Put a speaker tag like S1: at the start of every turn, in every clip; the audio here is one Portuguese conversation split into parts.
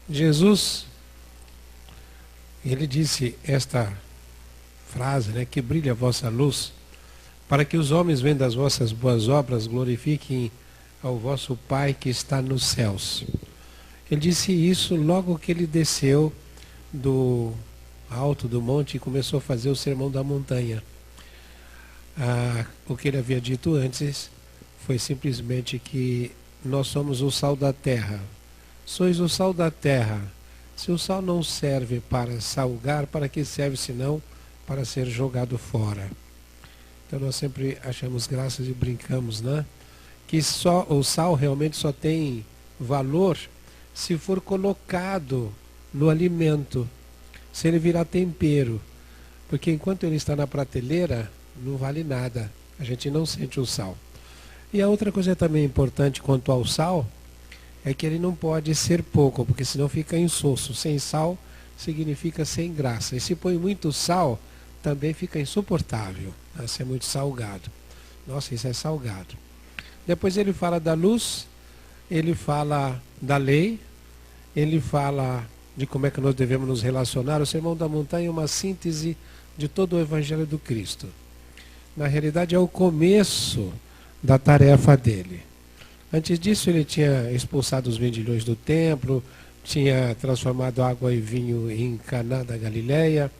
S1: Jesus, ele disse esta frase, né, que brilhe a vossa luz, para que os homens vendo as vossas boas obras glorifiquem ao vosso Pai que está nos céus. Ele disse isso logo que ele desceu do alto do monte e começou a fazer o sermão da montanha. O que ele havia dito antes foi simplesmente que nós somos o sal da terra. Sois o sal da terra. Se o sal não serve para salgar, para que serve senão para ser jogado fora? Então nós sempre achamos graças e brincamos, né? Que só o sal realmente só tem valor se for colocado no alimento, se ele virar tempero. Porque enquanto ele está na prateleira, não vale nada. A gente não sente o sal. E a outra coisa também importante quanto ao sal é que ele não pode ser pouco, porque senão fica insosso. Sem sal significa sem graça. E se põe muito sal, também fica insuportável. Se é muito salgado. Nossa, isso é salgado. Depois ele fala da luz, ele fala da lei, ele fala de como é que nós devemos nos relacionar. O Sermão da Montanha é uma síntese de todo o Evangelho do Cristo. Na realidade é o começo da tarefa dele. Antes disso ele tinha expulsado os vendilhões do templo, tinha transformado água e vinho em Caná da Galileia,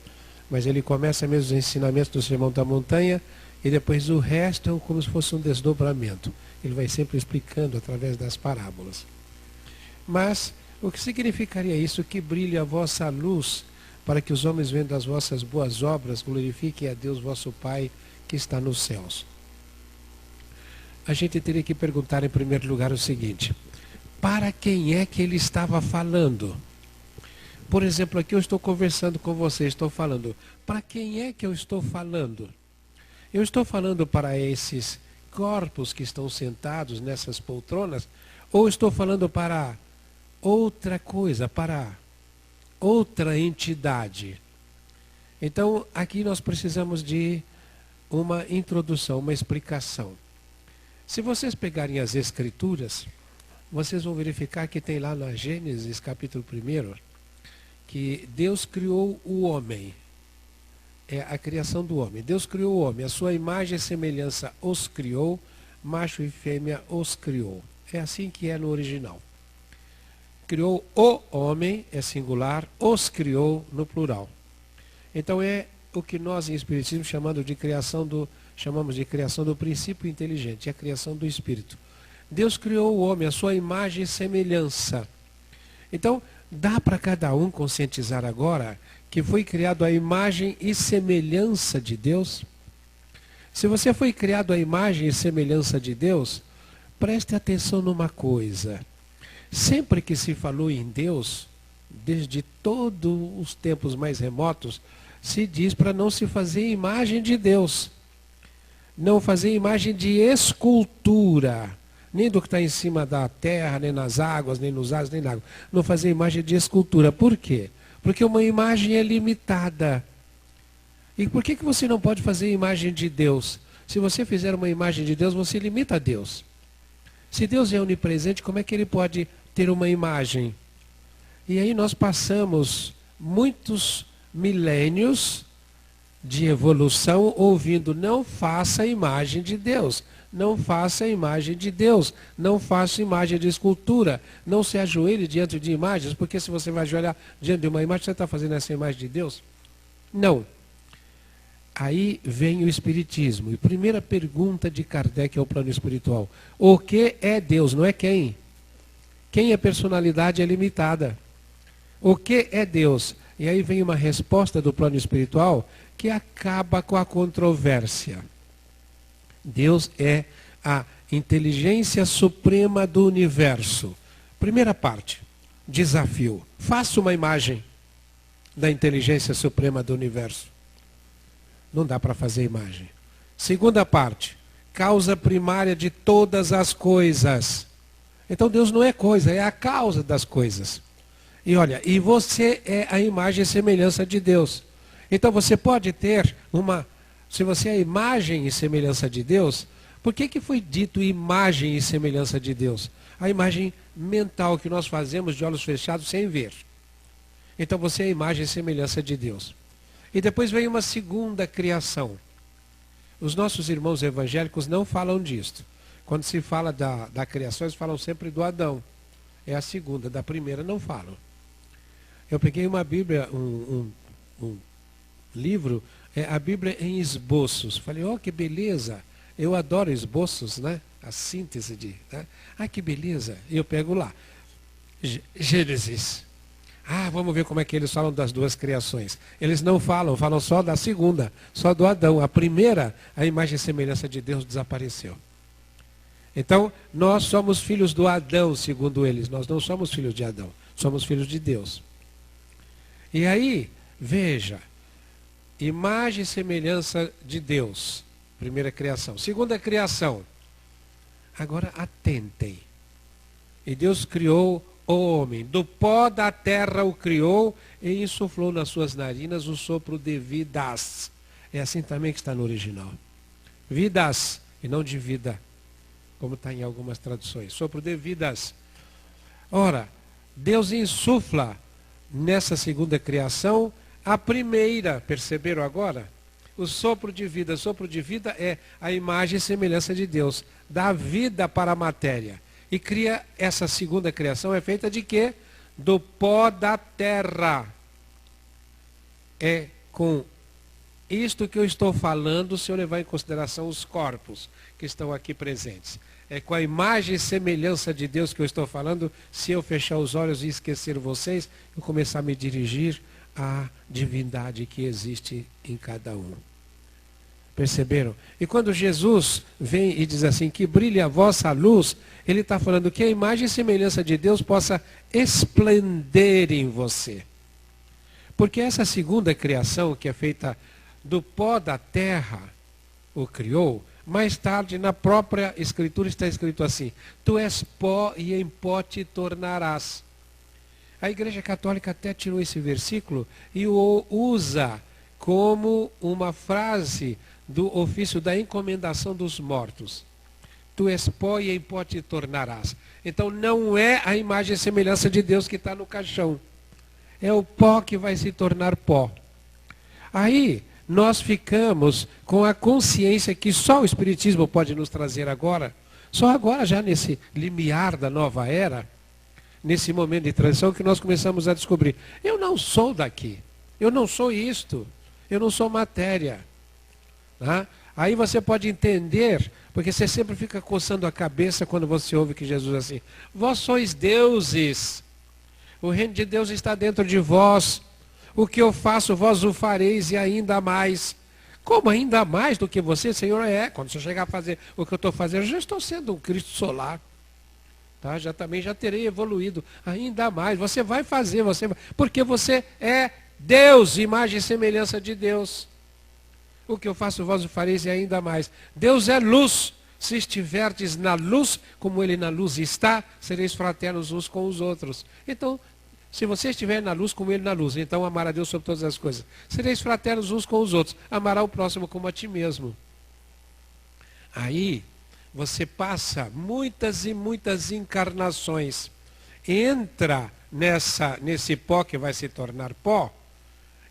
S1: mas ele começa mesmo os ensinamentos do Sermão da Montanha e depois o resto é como se fosse um desdobramento. Ele vai sempre explicando através das parábolas. Mas o que significaria isso? Que brilhe a vossa luz, para que os homens vendo as vossas boas obras glorifiquem a Deus vosso Pai que está nos céus. A gente teria que perguntar em primeiro lugar o seguinte: para quem é que ele estava falando? Por exemplo, aqui eu estou conversando com você, estou falando. Para quem é que eu estou falando? Eu estou falando para esses corpos que estão sentados nessas poltronas, ou estou falando para outra coisa, para outra entidade? Então, aqui nós precisamos de uma introdução, uma explicação. Se vocês pegarem as Escrituras, vocês vão verificar que tem lá na Gênesis, capítulo 1, que Deus criou o homem. É a criação do homem. Deus criou o homem, a sua imagem e semelhança os criou, macho e fêmea os criou. É assim que é no original. Criou o homem, é singular, os criou no plural. Então é o que nós em Espiritismo chamamos de criação do princípio inteligente, é a criação do Espírito. Deus criou o homem, a sua imagem e semelhança. Então, dá para cada um conscientizar agora que foi criado a imagem e semelhança de Deus? Se você foi criado a imagem e semelhança de Deus, preste atenção numa coisa. Sempre que se falou em Deus, desde todos os tempos mais remotos, se diz para não se fazer imagem de Deus. Não fazer imagem de escultura, nem do que está em cima da terra, nem nas águas, nem nos ares, nem na água. Não fazer imagem de escultura. Por quê? Porque uma imagem é limitada. E por que você não pode fazer imagem de Deus? Se você fizer uma imagem de Deus, você limita a Deus. Se Deus é onipresente, como é que ele pode ter uma imagem? E aí nós passamos muitos milênios de evolução ouvindo: não faça a imagem de Deus, não faça a imagem de Deus, não faça imagem de escultura, não se ajoelhe diante de imagens, porque se você vai ajoelhar diante de uma imagem, você está fazendo essa imagem de Deus? Não. Aí vem o Espiritismo. E primeira pergunta de Kardec ao plano espiritual: o que é Deus? Não é quem. Quem é personalidade é limitada. O que é Deus? E aí vem uma resposta do plano espiritual que acaba com a controvérsia. Deus é a inteligência suprema do universo. Primeira parte, desafio. Faça uma imagem da inteligência suprema do universo. Não dá para fazer imagem. Segunda parte, causa primária de todas as coisas. Então Deus não é coisa, é a causa das coisas. E olha, e você é a imagem e semelhança de Deus. Então você pode ter se você é a imagem e semelhança de Deus, por que foi dito imagem e semelhança de Deus? a imagem mental que nós fazemos de olhos fechados sem ver. Então você é a imagem e semelhança de Deus. E depois vem uma segunda criação. Os nossos irmãos evangélicos não falam disto. Quando se fala da criação, eles falam sempre do Adão. É a segunda, da primeira não falam. Eu peguei uma Bíblia, um livro, a Bíblia em esboços. Falei, que beleza. Eu adoro esboços, né? A síntese de... Né? Que beleza. E eu pego lá. Gênesis. Vamos ver como é que eles falam das duas criações. Eles não falam só da segunda, só do Adão. A primeira, a imagem e semelhança de Deus desapareceu. Então, nós somos filhos do Adão, segundo eles. Nós não somos filhos de Adão, somos filhos de Deus. E aí, veja, imagem e semelhança de Deus, primeira criação. Segunda criação, agora atentem. E Deus criou o homem, do pó da terra o criou e insuflou nas suas narinas o sopro de vidas. É assim também que está no original. Vidas, e não de vida, como está em algumas traduções. Sopro de vidas. Ora, Deus insufla nessa segunda criação a primeira, perceberam agora? O sopro de vida. Sopro de vida é a imagem e semelhança de Deus. Dá vida para a matéria. E cria essa segunda criação, é feita de quê? Do pó da terra. É com isto que eu estou falando, se eu levar em consideração os corpos que estão aqui presentes. É com a imagem e semelhança de Deus que eu estou falando, se eu fechar os olhos e esquecer vocês, eu começar a me dirigir à divindade que existe em cada um. Perceberam? E quando Jesus vem e diz assim, que brilhe a vossa luz, ele está falando que a imagem e semelhança de Deus possa esplender em você. Porque essa segunda criação, que é feita do pó da terra, o criou, mais tarde na própria Escritura está escrito assim, tu és pó e em pó te tornarás. A Igreja Católica até tirou esse versículo e o usa como uma frase do ofício da encomendação dos mortos. Tu és pó e em pó te tornarás. Então não é a imagem e semelhança de Deus que está no caixão. É o pó que vai se tornar pó. Aí nós ficamos com a consciência que só o Espiritismo pode nos trazer agora. Só agora, já nesse limiar da nova era, nesse momento de transição, que nós começamos a descobrir. Eu não sou daqui. Eu não sou isto. Eu não sou matéria. Aí você pode entender, porque você sempre fica coçando a cabeça quando você ouve que Jesus diz assim, vós sois deuses, o reino de Deus está dentro de vós, o que eu faço vós o fareis e ainda mais. Como ainda mais do que você, Senhor? Quando você chegar a fazer o que eu estou fazendo, eu já estou sendo um Cristo solar. Tá? Também já terei evoluído, ainda mais. Você vai fazer, porque você é Deus, imagem e semelhança de Deus. O que eu faço, vós o fareis e ainda mais. Deus é luz. Se estiverdes na luz, como Ele na luz está, sereis fraternos uns com os outros. Então, se você estiver na luz, como Ele na luz, então amará a Deus sobre todas as coisas. Sereis fraternos uns com os outros. Amará o próximo como a ti mesmo. Aí, você passa muitas e muitas encarnações. Entra nesse pó que vai se tornar pó.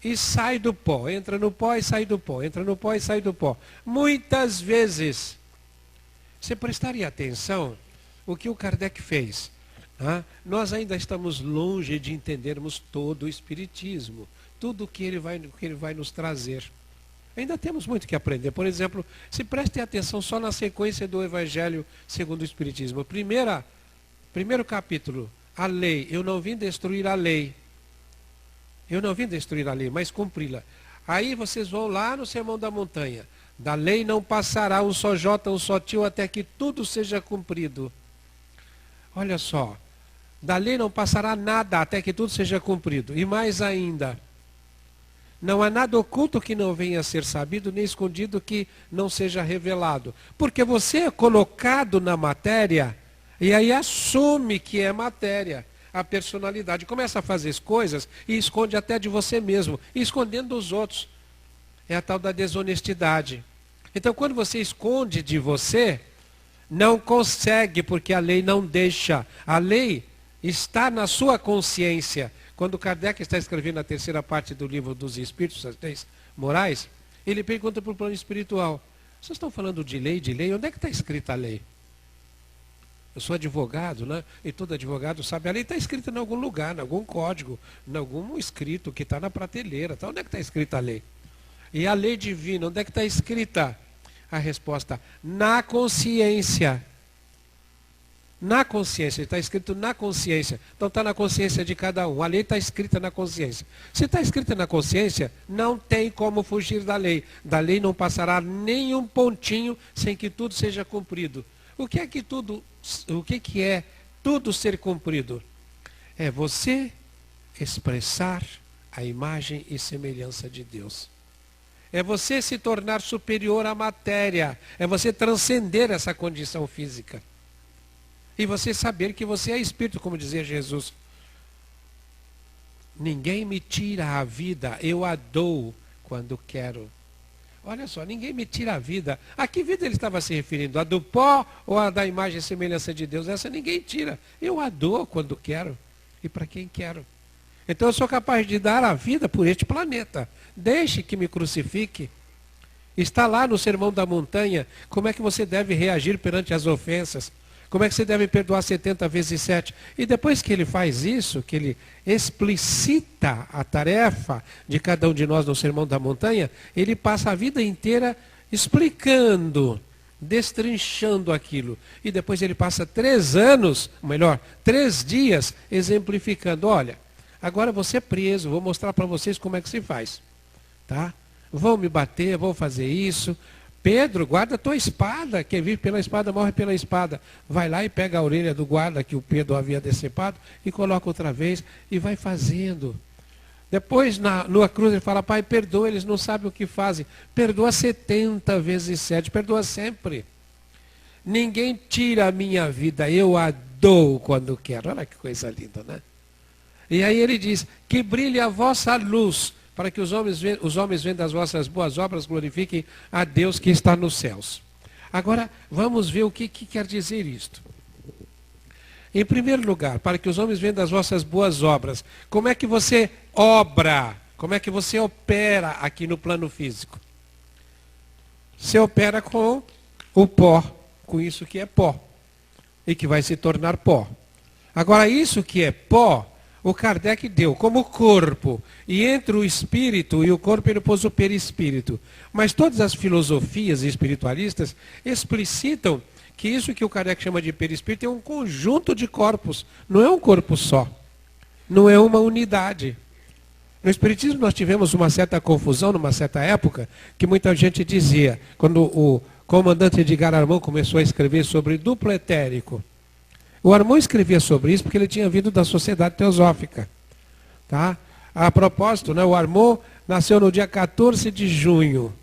S1: E sai do pó, entra no pó e sai do pó, entra no pó e sai do pó. Muitas vezes, você prestaria atenção o que o Kardec fez. Nós ainda estamos longe de entendermos todo o Espiritismo, tudo o que ele vai nos trazer. Ainda temos muito que aprender. Por exemplo, se prestem atenção só na sequência do Evangelho segundo o Espiritismo. Primeiro capítulo, a lei. Eu não vim destruir a lei. Eu não vim destruir a lei, mas cumpri-la. Aí vocês vão lá no Sermão da Montanha. Da lei não passará um só jota, um só tio, até que tudo seja cumprido. Olha só. Da lei não passará nada, até que tudo seja cumprido. E mais ainda, não há nada oculto que não venha a ser sabido, nem escondido que não seja revelado. Porque você é colocado na matéria, e aí assume que é matéria. A personalidade. Começa a fazer as coisas e esconde até de você mesmo, e escondendo dos outros. É a tal da desonestidade. Então, quando você esconde de você, Não consegue, porque a lei não deixa. A lei está na sua consciência. Quando Kardec está escrevendo a terceira parte do livro dos Espíritos, as leis morais, ele pergunta para o plano espiritual: vocês estão falando de lei, de lei? Onde é que está escrita a lei? Eu sou advogado, né? E todo advogado sabe, a lei está escrita em algum lugar, em algum código, em algum escrito que está na prateleira. Então, onde é que está escrita a lei? E a lei divina, onde é que está escrita? A resposta: na consciência. Na consciência, está escrito na consciência. Então está na consciência de cada um. A lei está escrita na consciência. Se está escrita na consciência, não tem como fugir da lei. Da lei não passará nenhum pontinho sem que tudo seja cumprido. O que é tudo ser cumprido? É você expressar a imagem e semelhança de Deus. É você se tornar superior à matéria. É você transcender essa condição física. E você saber que você é espírito, como dizia Jesus. Ninguém me tira a vida, eu a dou quando quero. Olha só, ninguém me tira a vida. A que vida ele estava se referindo? A do pó ou a da imagem e semelhança de Deus? Essa ninguém tira. Eu a dou quando quero e para quem quero. Então eu sou capaz de dar a vida por este planeta. Deixe que me crucifique. Está lá no Sermão da Montanha como é que você deve reagir perante as ofensas. Como é que você deve perdoar 70 vezes 7? E depois que ele faz isso, que ele explicita a tarefa de cada um de nós no Sermão da Montanha, ele passa a vida inteira explicando, destrinchando aquilo. E depois ele passa 3 anos, melhor, 3 dias, exemplificando. Olha, agora você é preso, vou mostrar para vocês como é que se faz. Tá? Vão me bater, vão fazer isso. Pedro, guarda a tua espada, quem vive pela espada morre pela espada. Vai lá e pega a orelha do guarda que o Pedro havia decepado e coloca outra vez e vai fazendo. Depois, na cruz, ele fala: Pai, perdoa, eles não sabem o que fazem. Perdoa 70 vezes 7, perdoa sempre. Ninguém tira a minha vida, eu a dou quando quero. Olha que coisa linda, né? E aí ele diz: que brilhe a vossa luz, para que os homens vendo as vossas boas obras glorifiquem a Deus que está nos céus. Agora, vamos ver o que quer dizer isto. Em primeiro lugar, para que os homens vendo as vossas boas obras, como é que você obra? Como é que você opera aqui no plano físico? Você opera com o pó, com isso que é pó, e que vai se tornar pó. Agora, isso que é pó, o Kardec deu como corpo, e entre o espírito e o corpo ele pôs o perispírito. Mas todas as filosofias espiritualistas explicitam que isso que o Kardec chama de perispírito é um conjunto de corpos, não é um corpo só, não é uma unidade. No Espiritismo nós tivemos uma certa confusão, numa certa época, que muita gente dizia, quando o comandante Edgar Armand começou a escrever sobre duplo etérico. O Armand escrevia sobre isso porque ele tinha vindo da Sociedade Teosófica. Tá? A propósito, né, o Armand nasceu no dia 14 de junho.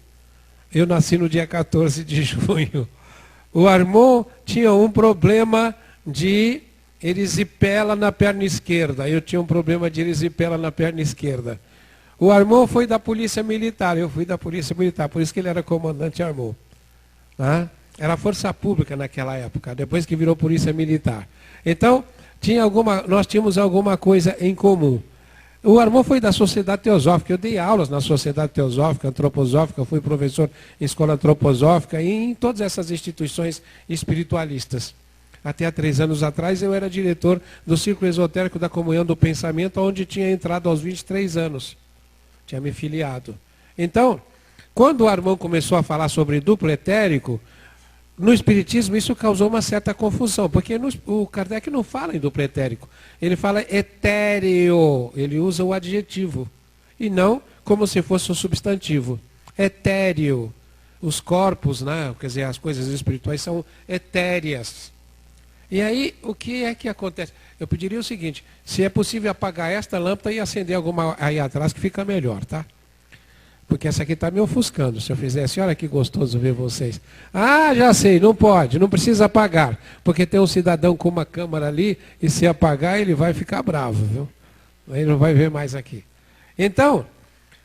S1: Eu nasci no dia 14 de junho. O Armand tinha um problema de erisipela na perna esquerda. Eu tinha um problema de erisipela na perna esquerda. O Armand foi da Polícia Militar. Eu fui da Polícia Militar. Por isso que ele era comandante Armand. Tá? Era força pública naquela época, depois que virou polícia militar. Então, nós tínhamos alguma coisa em comum. O Armand foi da Sociedade Teosófica. Eu dei aulas na Sociedade Teosófica, Antroposófica, fui professor em escola antroposófica e em todas essas instituições espiritualistas. Até há 3 anos atrás eu era diretor do Círculo Esotérico da Comunhão do Pensamento, onde tinha entrado aos 23 anos. Tinha me filiado. Então, quando o Armand começou a falar sobre duplo etérico, no Espiritismo isso causou uma certa confusão, porque o Kardec não fala em duplo etérico, ele fala etéreo, ele usa o adjetivo, e não como se fosse um substantivo. Etéreo, os corpos, né, quer dizer, as coisas espirituais são etéreas. E aí, o que é que acontece? Eu pediria o seguinte: se é possível apagar esta lâmpada e acender alguma aí atrás, que fica melhor, tá? Porque essa aqui está me ofuscando. Se eu fizesse, olha que gostoso ver vocês. Ah, já sei, não pode, não precisa apagar. Porque tem um cidadão com uma câmera ali, e se apagar, ele vai ficar bravo, viu? Ele não vai ver mais aqui. Então,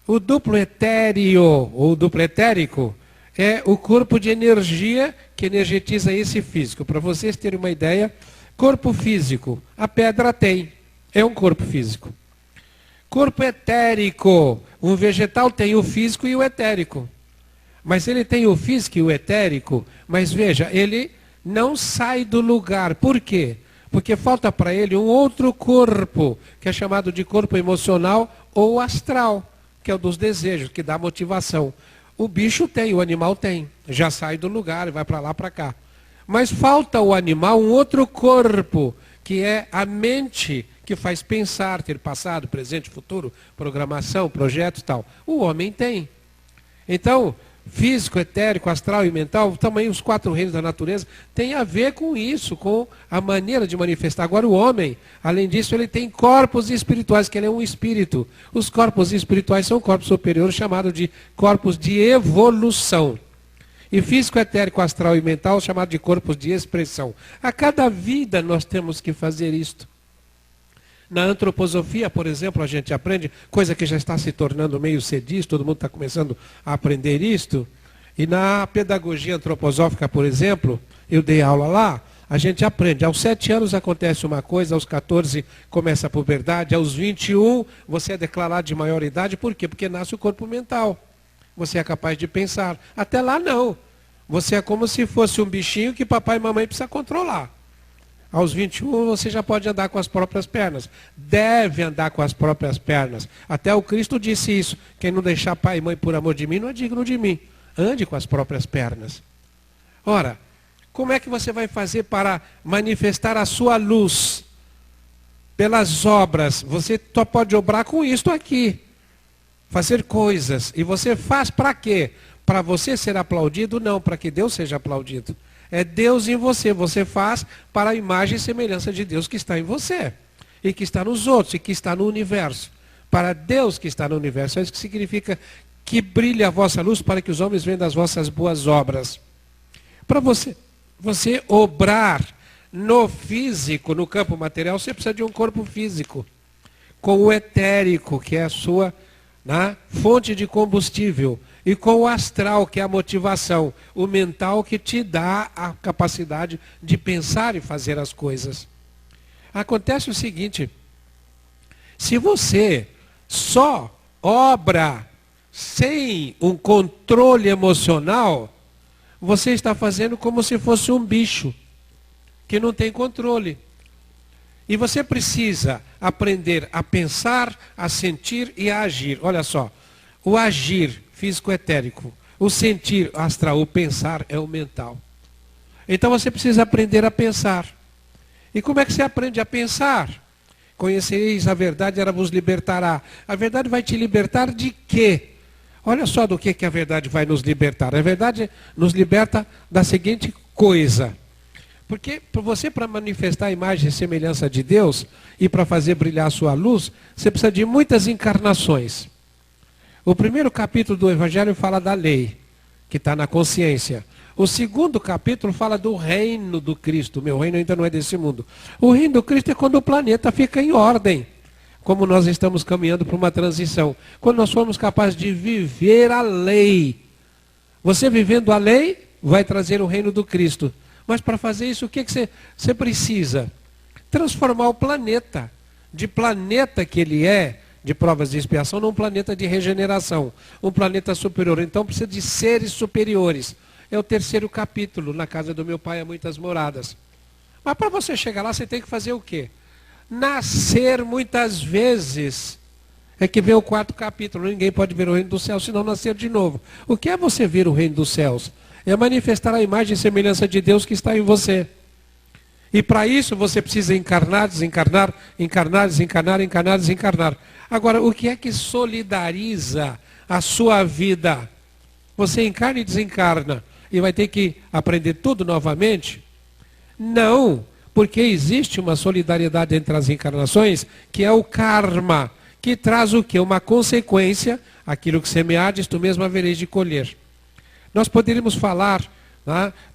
S1: o duplo etéreo, ou duplo etérico, é o corpo de energia que energetiza esse físico. Para vocês terem uma ideia, corpo físico, a pedra tem, é um corpo físico. Corpo etérico, um vegetal tem o físico e o etérico. Mas ele tem o físico e o etérico, mas veja, ele não sai do lugar. Por quê? Porque falta para ele um outro corpo, que é chamado de corpo emocional ou astral, que é o dos desejos, que dá motivação. O bicho tem, o animal tem, já sai do lugar e vai para lá, para cá. Mas falta ao animal um outro corpo, que é a mente, que faz pensar, ter passado, presente, futuro, programação, projeto e tal. O homem tem. Então, físico, etérico, astral e mental, também os 4 reinos da natureza, tem a ver com isso, com a maneira de manifestar. Agora o homem, além disso, ele tem corpos espirituais, que ele é um espírito. Os corpos espirituais são corpos superiores, chamados de corpos de evolução. E físico, etérico, astral e mental, chamados de corpos de expressão. A cada vida nós temos que fazer isto. Na antroposofia, por exemplo, a gente aprende, coisa que já está se tornando meio cediz, todo mundo está começando a aprender isto. E na pedagogia antroposófica, por exemplo, eu dei aula lá, a gente aprende. Aos 7 anos acontece uma coisa, aos 14 começa a puberdade, aos 21 você é declarado de maioridade. Por quê? Porque nasce o corpo mental. Você é capaz de pensar. Até lá não. Você é como se fosse um bichinho que papai e mamãe precisam controlar. Aos 21 você já pode andar com as próprias pernas. Deve andar com as próprias pernas. Até o Cristo disse isso. Quem não deixar pai e mãe por amor de mim não é digno de mim. Ande com as próprias pernas. Ora, como é que você vai fazer para manifestar a sua luz? Pelas obras. Você só pode obrar com isto aqui. Fazer coisas. E você faz para quê? Para você ser aplaudido? Não, para que Deus seja aplaudido. É Deus em você. Você faz para a imagem e semelhança de Deus que está em você. E que está nos outros. E que está no universo. Para Deus que está no universo. É isso que significa que brilhe a vossa luz para que os homens vejam as vossas boas obras. Para você obrar no físico, no campo material, você precisa de um corpo físico. Com o etérico, que é a sua fonte de combustível. E com o astral, que é a motivação. O mental, que te dá a capacidade de pensar e fazer as coisas. Acontece o seguinte. Se você só obra sem um controle emocional, você está fazendo como se fosse um bicho. Que não tem controle. E você precisa aprender a pensar, a sentir e a agir. Olha só. O agir físico-etérico, o sentir astral, o pensar é o mental. Então você precisa aprender a pensar. E como é que você aprende a pensar? Conhecereis a verdade, ela vos libertará. A verdade vai te libertar de quê? Olha só do que a verdade vai nos libertar. A verdade nos liberta da seguinte coisa. Porque você, para manifestar a imagem e semelhança de Deus e para fazer brilhar a sua luz, você precisa de muitas encarnações. O primeiro capítulo do Evangelho fala da lei, que está na consciência. O segundo capítulo fala do reino do Cristo. Meu reino ainda não é desse mundo. O reino do Cristo é quando o planeta fica em ordem. Como nós estamos caminhando para uma transição. Quando nós formos capazes de viver a lei. Você vivendo a lei, vai trazer o reino do Cristo. Mas para fazer isso, o que você precisa? Transformar o planeta. De planeta que ele é, de provas de expiação, num planeta de regeneração. Um planeta superior. Então precisa de seres superiores. É o terceiro capítulo. Na casa do meu pai há muitas moradas. Mas para você chegar lá, você tem que fazer o quê? Nascer muitas vezes. É que vem o quarto capítulo. Ninguém pode ver o reino dos céus, senão nascer de novo. O que é você ver o reino dos céus? É manifestar a imagem e semelhança de Deus que está em você. E para isso você precisa encarnar, desencarnar, encarnar, desencarnar, encarnar, desencarnar. Agora, o que é que solidariza a sua vida? Você encarna e desencarna e vai ter que aprender tudo novamente? Não, porque existe uma solidariedade entre as encarnações, que é o karma, que traz o quê? Uma consequência, aquilo que semeardes, tu mesmo havereis de colher. Nós poderíamos falar,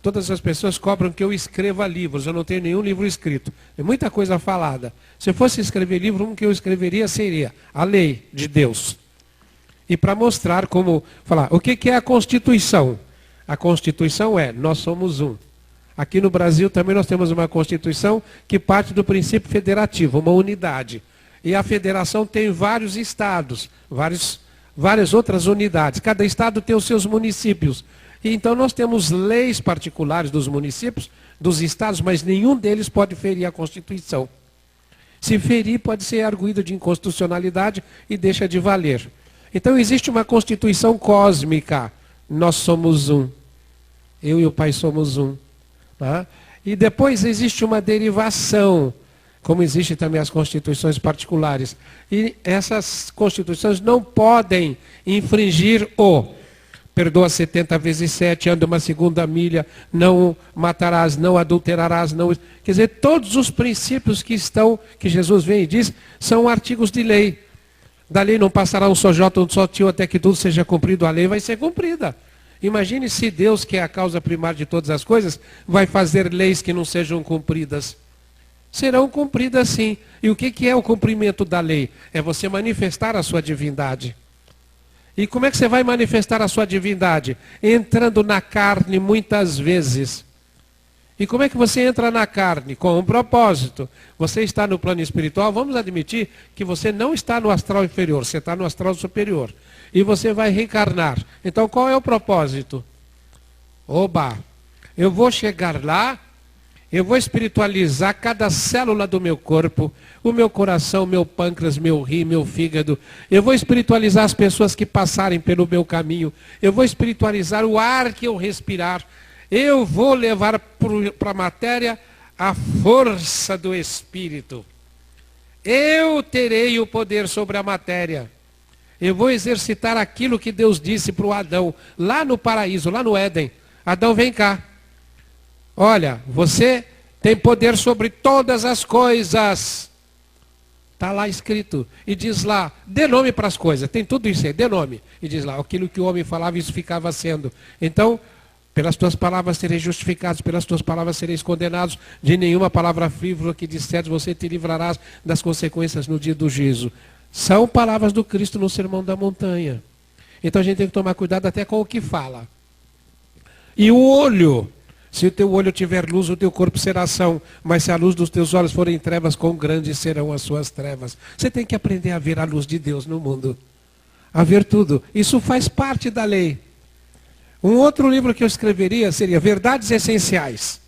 S1: todas as pessoas cobram que eu escreva livros, eu não tenho nenhum livro escrito. Tem muita coisa falada. Se eu fosse escrever livro, um que eu escreveria seria a lei de Deus. E para mostrar como, falar, o que é a Constituição? A Constituição nós somos um. Aqui no Brasil também nós temos uma Constituição que parte do princípio federativo, uma unidade. E a federação tem vários estados, várias outras unidades. Cada estado tem os seus municípios. E então nós temos leis particulares dos municípios, dos estados, mas nenhum deles pode ferir a Constituição. Se ferir, pode ser arguido de inconstitucionalidade e deixa de valer. Então existe uma Constituição cósmica. Nós somos um. Eu e o Pai somos um. Tá? E depois existe uma derivação, como existem também as constituições particulares. E essas constituições não podem infringir perdoa 70 vezes 7, anda uma segunda milha, não matarás, não adulterarás, não... Quer dizer, todos os princípios que Jesus vem e diz, são artigos de lei. Da lei não passará um só jota, um só tio, até que tudo seja cumprido, a lei vai ser cumprida. Imagine se Deus, que é a causa primária de todas as coisas, vai fazer leis que não sejam cumpridas. Serão cumpridas sim. E o que é o cumprimento da lei? É você manifestar a sua divindade. E como é que você vai manifestar a sua divindade? Entrando na carne muitas vezes. E como é que você entra na carne? Com um propósito. Você está no plano espiritual, vamos admitir que você não está no astral inferior, você está no astral superior. E você vai reencarnar. Então qual é o propósito? Eu vou chegar lá, eu vou espiritualizar cada célula do meu corpo, o meu coração, meu pâncreas, meu rim, meu fígado. Eu vou espiritualizar as pessoas que passarem pelo meu caminho. Eu vou espiritualizar o ar que eu respirar. Eu vou levar para a matéria a força do Espírito. Eu terei o poder sobre a matéria. Eu vou exercitar aquilo que Deus disse para o Adão, lá no paraíso, lá no Éden. Adão, vem cá. Olha, você tem poder sobre todas as coisas. Está lá escrito. E diz lá, dê nome para as coisas. Tem tudo isso aí, dê nome. E diz lá, aquilo que o homem falava, isso ficava sendo. Então, pelas tuas palavras sereis justificados, pelas tuas palavras sereis condenados. De nenhuma palavra frívola que disseres, você te livrarás das consequências no dia do juízo. São palavras do Cristo no Sermão da Montanha. Então a gente tem que tomar cuidado até com o que fala. E o olho... Se o teu olho tiver luz, o teu corpo será são. Mas se a luz dos teus olhos forem trevas, quão grandes serão as suas trevas. Você tem que aprender a ver a luz de Deus no mundo. A ver tudo. Isso faz parte da lei. Um outro livro que eu escreveria seria Verdades Essenciais.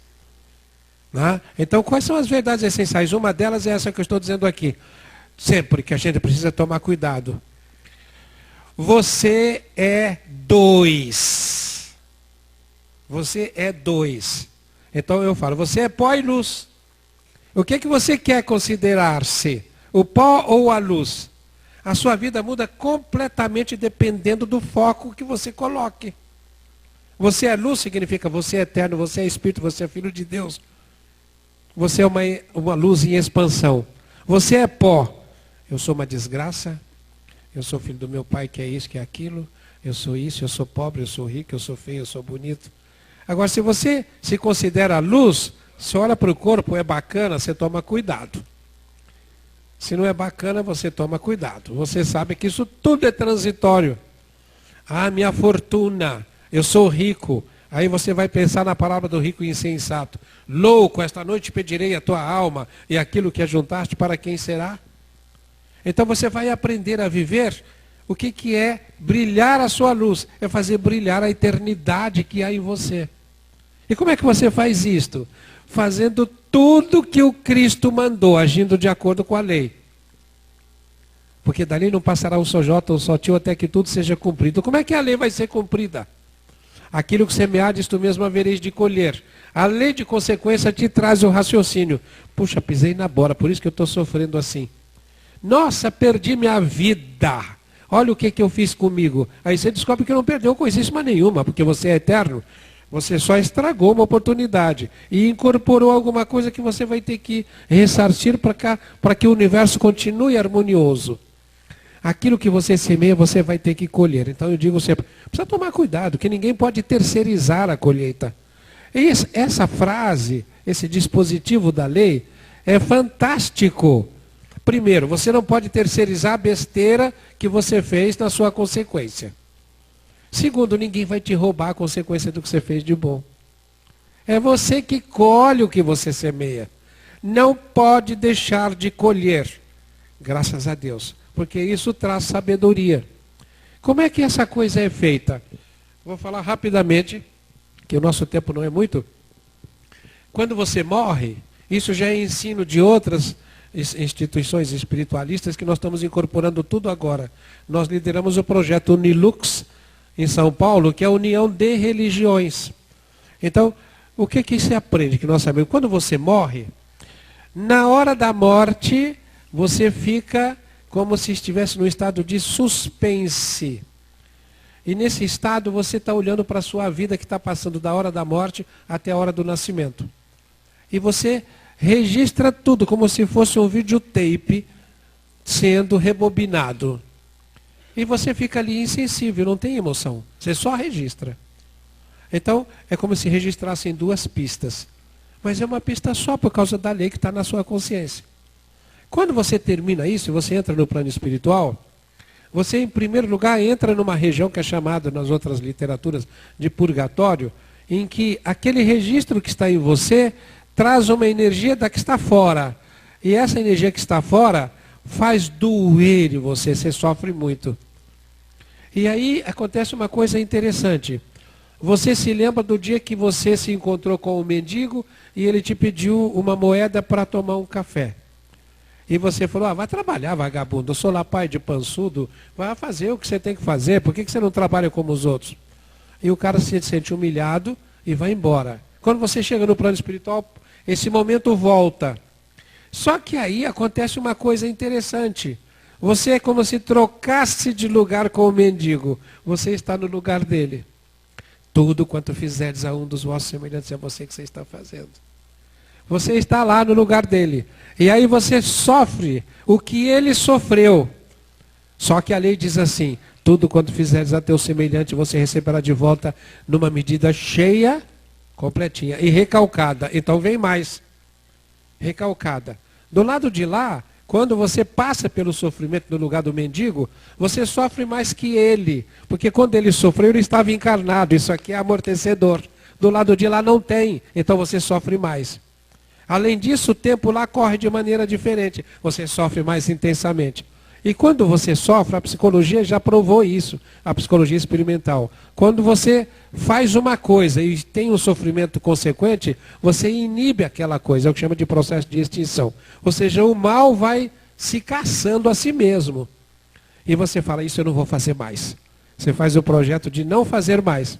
S1: Então, quais são as verdades essenciais? Uma delas é essa que eu estou dizendo aqui. Sempre que a gente precisa tomar cuidado. Você é dois. Você é dois. Então eu falo, você é pó e luz. O que você quer considerar-se? O pó ou a luz? A sua vida muda completamente dependendo do foco que você coloque. Você é luz, significa você é eterno, você é espírito, você é filho de Deus. Você é uma luz em expansão. Você é pó. Eu sou uma desgraça. Eu sou filho do meu pai, que é isso, que é aquilo. Eu sou isso, eu sou pobre, eu sou rico, eu sou feio, eu sou bonito. Agora, se você se considera luz, você olha para o corpo, é bacana, você toma cuidado. Se não é bacana, você toma cuidado. Você sabe que isso tudo é transitório. Ah, minha fortuna, eu sou rico. Aí você vai pensar na palavra do rico e insensato. Louco, esta noite pedirei a tua alma e aquilo que ajuntaste para quem será? Então você vai aprender a viver. O que é brilhar a sua luz? É fazer brilhar a eternidade que há em você. E como é que você faz isto? Fazendo tudo que o Cristo mandou, agindo de acordo com a lei. Porque dali não passará um só jota, um só tio, até que tudo seja cumprido. Como é que a lei vai ser cumprida? Aquilo que semeares, tu mesmo havereis de colher. A lei de consequência te traz o raciocínio. Puxa, pisei na bola, por isso que eu estou sofrendo assim. Nossa, perdi minha vida. Olha o que eu fiz comigo. Aí você descobre que não perdeu coisíssima nenhuma, porque você é eterno. Você só estragou uma oportunidade e incorporou alguma coisa que você vai ter que ressarcir para que o universo continue harmonioso. Aquilo que você semeia, você vai ter que colher. Então eu digo sempre, precisa tomar cuidado, que ninguém pode terceirizar a colheita. E essa frase, esse dispositivo da lei, é fantástico. Primeiro, você não pode terceirizar a besteira que você fez na sua consequência. Segundo, ninguém vai te roubar a consequência do que você fez de bom. É você que colhe o que você semeia. Não pode deixar de colher, graças a Deus, porque isso traz sabedoria. Como é que essa coisa é feita? Vou falar rapidamente, que o nosso tempo não é muito. Quando você morre, isso já é ensino de outras instituições espiritualistas que nós estamos incorporando tudo agora. Nós lideramos o projeto Unilux em São Paulo, que é a união de religiões. Então, o que se aprende, que nós sabemos? Quando você morre, na hora da morte, você fica como se estivesse num estado de suspense. E nesse estado você está olhando para a sua vida que está passando da hora da morte até a hora do nascimento. E você registra tudo como se fosse um videotape sendo rebobinado. E você fica ali insensível, não tem emoção. Você só registra. Então, é como se registrassem duas pistas. Mas é uma pista só por causa da lei que está na sua consciência. Quando você termina isso, você entra no plano espiritual, você, em primeiro lugar, entra numa região que é chamada, nas outras literaturas, de purgatório, em que aquele registro que está em você traz uma energia da que está fora. E essa energia que está fora faz doer em você, você sofre muito. E aí acontece uma coisa interessante. Você se lembra do dia que você se encontrou com um mendigo e ele te pediu uma moeda para tomar um café. E você falou, vai trabalhar, vagabundo, eu sou lá pai de pançudo, vai fazer o que você tem que fazer, por que você não trabalha como os outros? E o cara se sente humilhado e vai embora. Quando você chega no plano espiritual, esse momento volta. Só que aí acontece uma coisa interessante. Você é como se trocasse de lugar com o mendigo. Você está no lugar dele. Tudo quanto fizerdes a um dos vossos semelhantes é você que você está fazendo. Você está lá no lugar dele. E aí você sofre o que ele sofreu. Só que a lei diz assim, tudo quanto fizeres a teu semelhante, você receberá de volta numa medida cheia, completinha e recalcada. Então vem mais. Recalcada. Do lado de lá, quando você passa pelo sofrimento no lugar do mendigo, você sofre mais que ele. Porque quando ele sofreu, ele estava encarnado. Isso aqui é amortecedor. Do lado de lá não tem. Então você sofre mais. Além disso, o tempo lá corre de maneira diferente. Você sofre mais intensamente. E quando você sofre, a psicologia já provou isso, a psicologia experimental. Quando você faz uma coisa e tem um sofrimento consequente, você inibe aquela coisa, é o que chama de processo de extinção. Ou seja, o mal vai se caçando a si mesmo. E você fala, isso eu não vou fazer mais. Você faz o projeto de não fazer mais.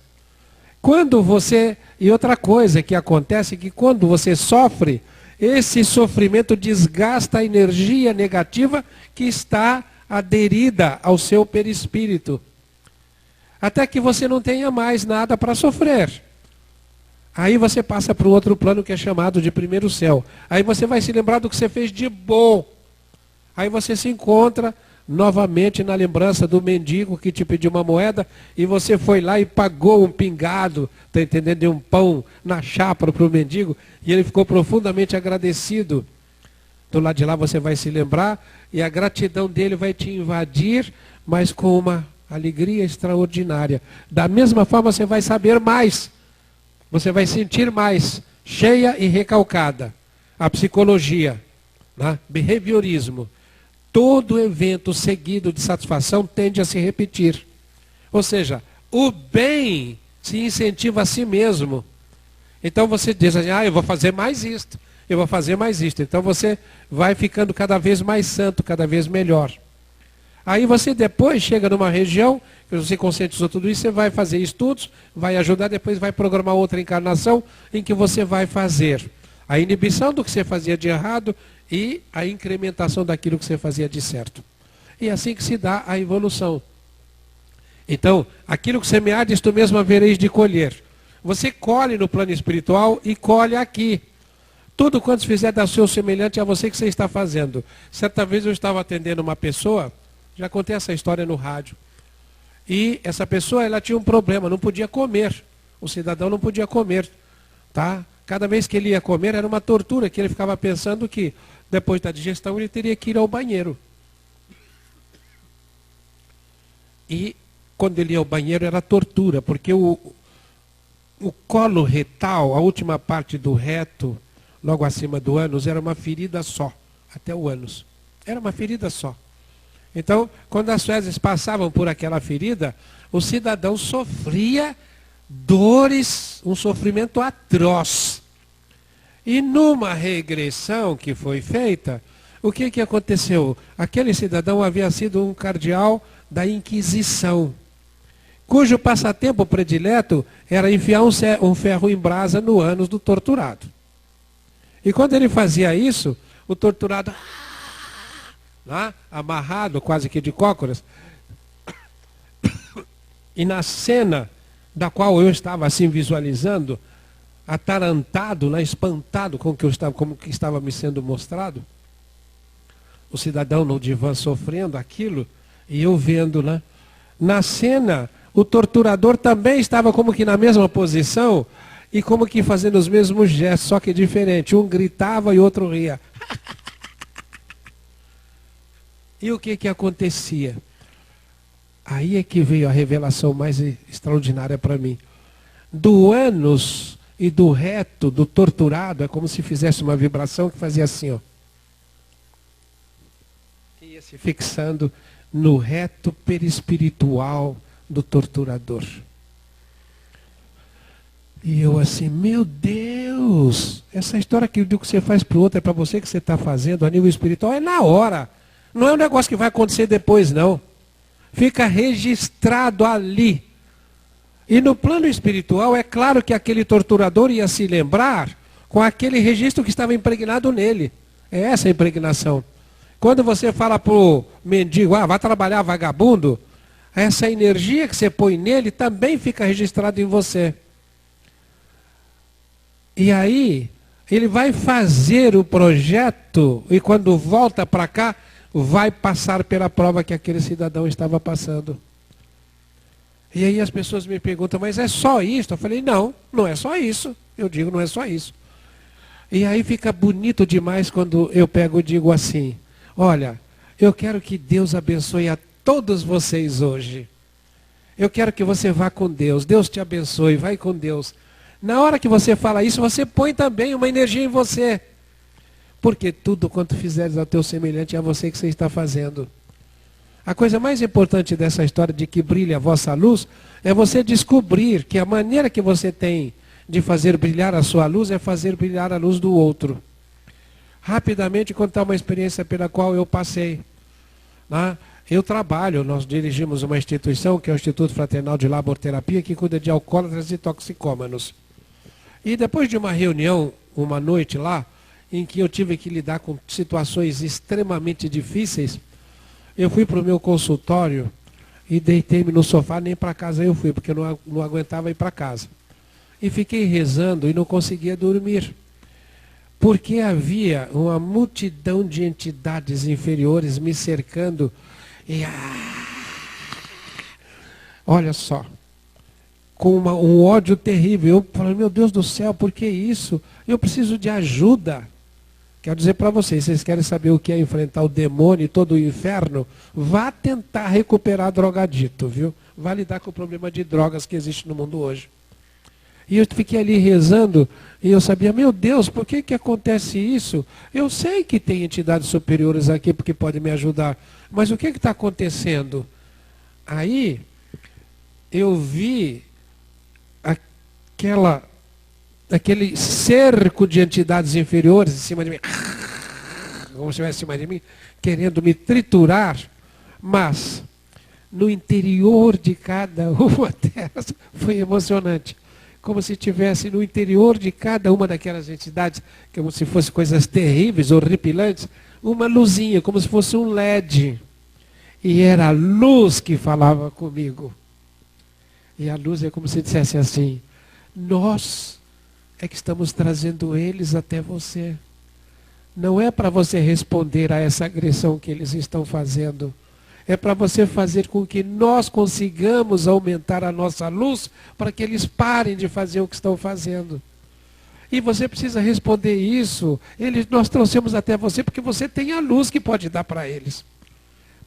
S1: Quando você... E outra coisa que acontece é que quando você sofre, esse sofrimento desgasta a energia negativa que está aderida ao seu perispírito. Até que você não tenha mais nada para sofrer. Aí você passa para o outro plano que é chamado de primeiro céu. Aí você vai se lembrar do que você fez de bom. Aí você se encontra novamente na lembrança do mendigo que te pediu uma moeda e você foi lá e pagou um pingado, tá entendendo? De um pão na chapa para o mendigo e ele ficou profundamente agradecido. Do lado de lá você vai se lembrar e a gratidão dele vai te invadir, mas com uma alegria extraordinária. Da mesma forma você vai saber mais, você vai sentir mais, cheia e recalcada. A psicologia, né? Behaviorismo. Todo evento seguido de satisfação tende a se repetir. Ou seja, o bem se incentiva a si mesmo. Então você diz assim, eu vou fazer mais isto, eu vou fazer mais isto. Então você vai ficando cada vez mais santo, cada vez melhor. Aí você depois chega numa região, que você conscientizou tudo isso, você vai fazer estudos, vai ajudar, depois vai programar outra encarnação em que você vai fazer a inibição do que você fazia de errado e a incrementação daquilo que você fazia de certo. E é assim que se dá a evolução. Então, aquilo que semeares, tu mesmo havereis de colher. Você colhe no plano espiritual e colhe aqui. Tudo quanto fizer da seu semelhante a você que você está fazendo. Certa vez eu estava atendendo uma pessoa, já contei essa história no rádio, e essa pessoa ela tinha um problema, não podia comer. O cidadão não podia comer, tá? Cada vez que ele ia comer era uma tortura, que ele ficava pensando que depois da digestão ele teria que ir ao banheiro. E quando ele ia ao banheiro era tortura, porque o colo retal, a última parte do reto, logo acima do ânus, era uma ferida só, até o ânus. Era uma ferida só. Então, quando as fezes passavam por aquela ferida, o cidadão sofria dores, um sofrimento atroz. E numa regressão que foi feita, o que aconteceu? Aquele cidadão havia sido um cardeal da Inquisição, cujo passatempo predileto era enfiar um ferro em brasa no ânus do torturado. E quando ele fazia isso, o torturado, amarrado quase que de cócoras, e na cena da qual eu estava assim visualizando, atarantado, espantado com o que estava me sendo mostrado, o cidadão no divã sofrendo aquilo, e eu vendo, na cena, o torturador também estava como que na mesma posição, e como que fazendo os mesmos gestos, só que diferente. Um gritava e outro ria. E o que acontecia? Aí é que veio a revelação mais extraordinária para mim. Do ânus e do reto, do torturado, é como se fizesse uma vibração que fazia assim, ó. Ia se fixando no reto perispiritual do torturador. E eu assim, meu Deus, essa história que você faz para o outro é para você que você está fazendo a nível espiritual, é na hora. Não é um negócio que vai acontecer depois, não. Fica registrado ali. E no plano espiritual, é claro que aquele torturador ia se lembrar com aquele registro que estava impregnado nele. É essa a impregnação. Quando você fala para o mendigo, vai trabalhar vagabundo, essa energia que você põe nele também fica registrada em você. E aí, ele vai fazer o projeto e quando volta para cá, vai passar pela prova que aquele cidadão estava passando. E aí as pessoas me perguntam, mas é só isso? Eu falei, não, não é só isso. Eu digo, não é só isso. E aí fica bonito demais quando eu pego e digo assim, olha, eu quero que Deus abençoe a todos vocês hoje. Eu quero que você vá com Deus. Deus te abençoe, vai com Deus. Na hora que você fala isso, você põe também uma energia em você. Porque tudo quanto fizeres ao teu semelhante é a você que você está fazendo. A coisa mais importante dessa história de que brilha a vossa luz é você descobrir que a maneira que você tem de fazer brilhar a sua luz é fazer brilhar a luz do outro. Rapidamente contar uma experiência pela qual eu passei. Eu trabalho, nós dirigimos uma instituição que é o Instituto Fraternal de Laborterapia, que cuida de alcoólatras e toxicômanos. E depois de uma reunião, uma noite lá, em que eu tive que lidar com situações extremamente difíceis, eu fui para o meu consultório e deitei-me no sofá, nem para casa eu fui, porque eu não aguentava ir para casa. E fiquei rezando e não conseguia dormir. Porque havia uma multidão de entidades inferiores me cercando e olha só, com um ódio terrível. Eu falei, meu Deus do céu, por que isso? Eu preciso de ajuda. Quero dizer para vocês querem saber o que é enfrentar o demônio e todo o inferno? Vá tentar recuperar drogadito, viu? Vá lidar com o problema de drogas que existe no mundo hoje. E eu fiquei ali rezando e eu sabia, meu Deus, por que acontece isso? Eu sei que tem entidades superiores aqui porque podem me ajudar, mas o que está acontecendo? Aí eu vi aquele cerco de entidades inferiores em cima de mim, como se estivesse em cima de mim, querendo me triturar, mas no interior de cada uma delas foi emocionante. Como se tivesse no interior de cada uma daquelas entidades, como se fossem coisas terríveis, horripilantes, uma luzinha, como se fosse um LED. E era a luz que falava comigo. E a luz é como se dissesse assim, nós é que estamos trazendo eles até você. Não é para você responder a essa agressão que eles estão fazendo. É para você fazer com que nós consigamos aumentar a nossa luz para que eles parem de fazer o que estão fazendo. E você precisa responder isso. Nós trouxemos até você porque você tem a luz que pode dar para eles.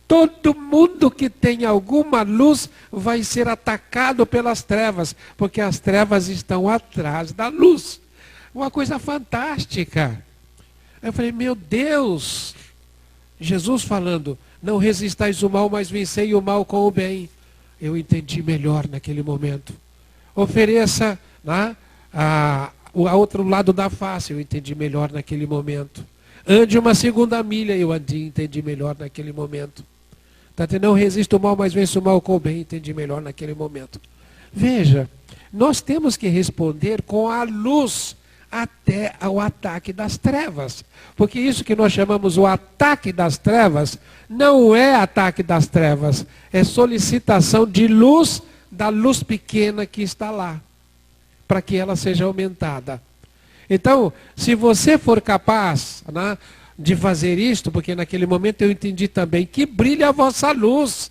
S1: Todo mundo que tem alguma luz vai ser atacado pelas trevas, porque as trevas estão atrás da luz. Uma coisa fantástica. Eu falei, meu Deus, Jesus falando, não resistais o mal, mas vencei o mal com o bem. Eu entendi melhor naquele momento. Ofereça, né, o outro lado da face, eu entendi melhor naquele momento. Ande uma segunda milha, eu entendi melhor naquele momento. Não resista o mal, mas vence o mal com o bem, entendi melhor naquele momento. Veja, nós temos que responder com a luz até ao ataque das trevas. Porque isso que nós chamamos o ataque das trevas, não é ataque das trevas, é solicitação de luz da luz pequena que está lá, para que ela seja aumentada. Então, se você for capaz, né, de fazer isto, porque naquele momento eu entendi também que brilha a vossa luz,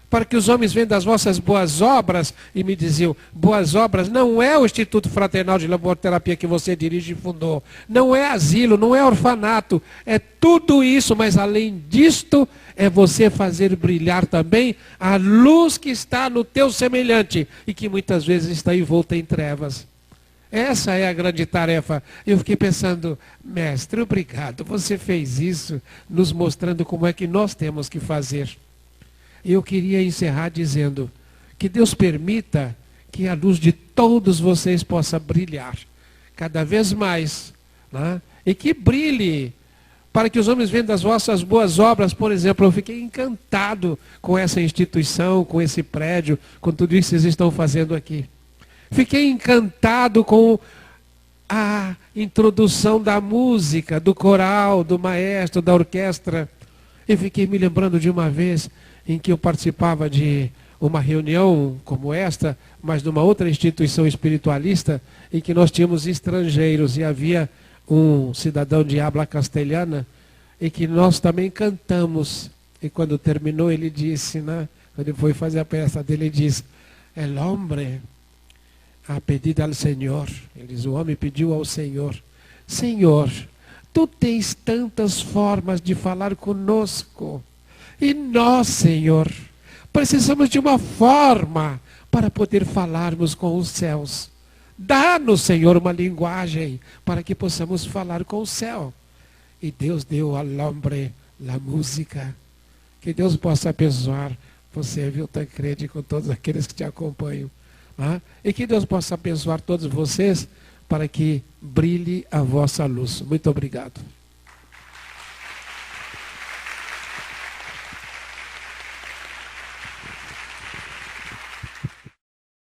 S1: para que os homens vejam das vossas boas obras, e me diziam, boas obras não é o Instituto Fraternal de Laboterapia que você dirige e fundou, não é asilo, não é orfanato, é tudo isso, mas além disto, é você fazer brilhar também a luz que está no teu semelhante, e que muitas vezes está envolta em trevas. Essa é a grande tarefa. Eu fiquei pensando, mestre, obrigado, você fez isso, nos mostrando como é que nós temos que fazer. Eu queria encerrar dizendo que Deus permita que a luz de todos vocês possa brilhar cada vez mais, né? E que brilhe para que os homens vejam das vossas boas obras. Por exemplo, eu fiquei encantado com essa instituição, com esse prédio, com tudo isso que vocês estão fazendo aqui. Fiquei encantado com a introdução da música, do coral, do maestro, da orquestra. E fiquei me lembrando de uma vez em que eu participava de uma reunião como esta, mas de uma outra instituição espiritualista, em que nós tínhamos estrangeiros e havia um cidadão de habla castelhana, e que nós também cantamos. E quando terminou ele disse, né, quando ele foi fazer a peça dele, ele disse, el hombre a pedido ao Senhor, ele diz, o homem pediu ao Senhor, Senhor, tu tens tantas formas de falar conosco, e nós, Senhor, precisamos de uma forma para poder falarmos com os céus. Dá-nos, Senhor, uma linguagem para que possamos falar com o céu. E Deus deu ao homem a música. Que Deus possa abençoar você, viu, Tancredi, com todos aqueles que te acompanham. E que Deus possa abençoar todos vocês para que brilhe a vossa luz. Muito obrigado.